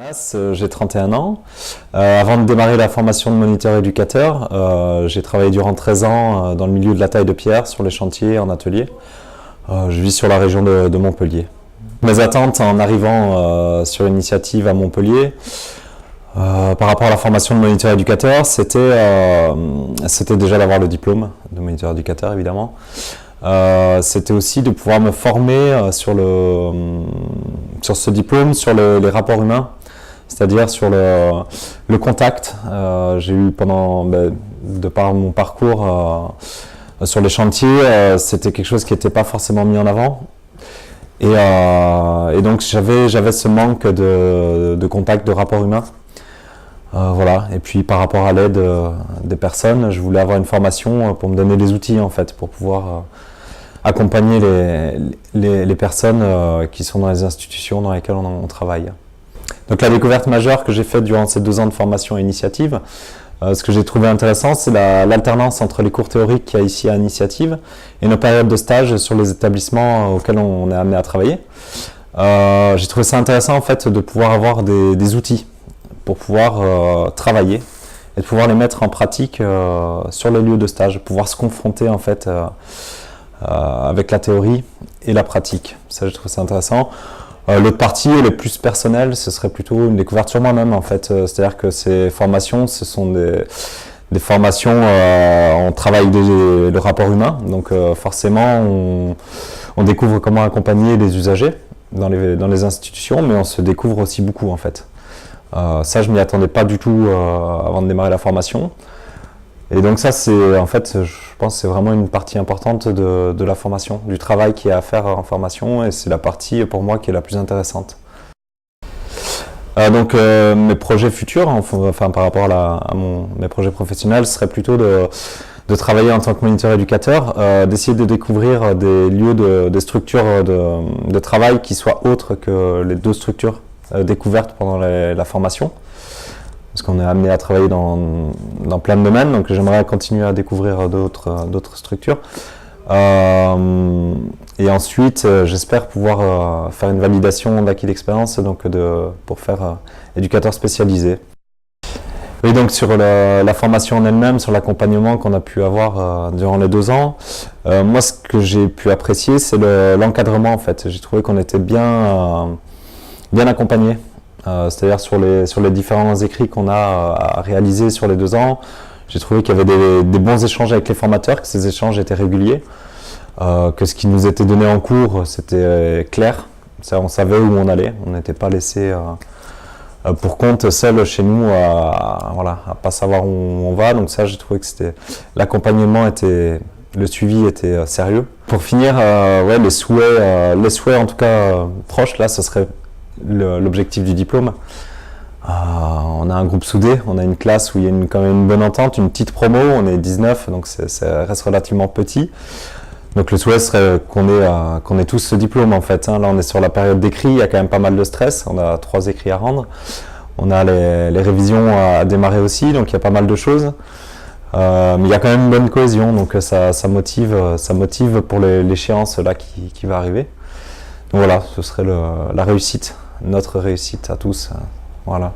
Jonas, j'ai 31 ans. Avant de démarrer la formation de moniteur éducateur, j'ai travaillé durant 13 ans dans le milieu de la taille de pierre, sur les chantiers, en atelier. Je vis sur la région de Montpellier. Mes attentes en arrivant sur l'initiative à Montpellier, par rapport à la formation de moniteur éducateur, c'était déjà d'avoir le diplôme de moniteur éducateur, évidemment. C'était aussi de pouvoir me former sur ce diplôme, sur les rapports humains, c'est-à-dire sur le contact. J'ai eu de par mon parcours sur les chantiers, c'était quelque chose qui n'était pas forcément mis en avant. Et donc j'avais ce manque de contact, de rapport humain. Voilà. Et puis par rapport à l'aide des personnes, je voulais avoir une formation pour me donner les outils en fait, pour pouvoir accompagner les personnes qui sont dans les institutions dans lesquelles on travaille. Donc la découverte majeure que j'ai faite durant ces 2 ans de formation initiative, ce que j'ai trouvé intéressant, c'est l'alternance entre les cours théoriques qu'il y a ici à Initiative et nos périodes de stage sur les établissements auxquels on est amené à travailler. J'ai trouvé ça intéressant en fait de pouvoir avoir des outils pour pouvoir travailler et de pouvoir les mettre en pratique sur les lieux de stage, pouvoir se confronter en fait avec la théorie et la pratique. Ça, je trouve ça intéressant. L'autre partie, le plus personnel, ce serait plutôt une découverte sur moi-même en fait. C'est-à-dire que ces formations, ce sont des formations, on travaille le rapport humain, donc forcément on découvre comment accompagner les usagers dans les institutions, mais on se découvre aussi beaucoup en fait. Ça, je m'y attendais pas du tout avant de démarrer la formation. Et donc ça, en fait, je pense que c'est vraiment une partie importante de la formation, du travail qu'il y a à faire en formation, et c'est la partie pour moi qui est la plus intéressante. Donc mes projets futurs, enfin par rapport à mes projets professionnels, ce serait plutôt de travailler en tant que moniteur éducateur, d'essayer de découvrir des lieux, des structures de travail qui soient autres que les 2 structures découvertes pendant la formation. Parce qu'on est amené à travailler dans plein de domaines, donc j'aimerais continuer à découvrir d'autres structures. Et ensuite, j'espère pouvoir faire une validation d'acquis d'expérience pour faire éducateur spécialisé. Et donc sur la formation en elle-même, sur l'accompagnement qu'on a pu avoir durant les 2 ans, moi ce que j'ai pu apprécier, c'est l'encadrement en fait. J'ai trouvé qu'on était bien accompagné. C'est-à-dire sur les différents écrits qu'on a à réaliser sur les 2 ans, j'ai trouvé qu'il y avait des bons échanges avec les formateurs, que ces échanges étaient réguliers, que ce qui nous était donné en cours, c'était clair, on savait où on allait, on n'était pas laissé pour compte seul chez nous à pas savoir où on va. Donc ça, j'ai trouvé que l'accompagnement le suivi était sérieux. Pour finir, les souhaits en tout cas proches, là, ce serait l'objectif du diplôme. On a un groupe soudé, on a une classe où il y a quand même une bonne entente, une petite promo, on est 19, donc ça reste relativement petit. Donc le souhait serait qu'on ait tous ce diplôme en fait. Là on est sur la période d'écrit, il y a quand même pas mal de stress, on a 3 écrits à rendre. On a les révisions à démarrer aussi, donc il y a pas mal de choses. Mais il y a quand même une bonne cohésion, donc ça motive pour l'échéance là qui va arriver. Donc voilà, ce serait la réussite, notre réussite à tous. Voilà.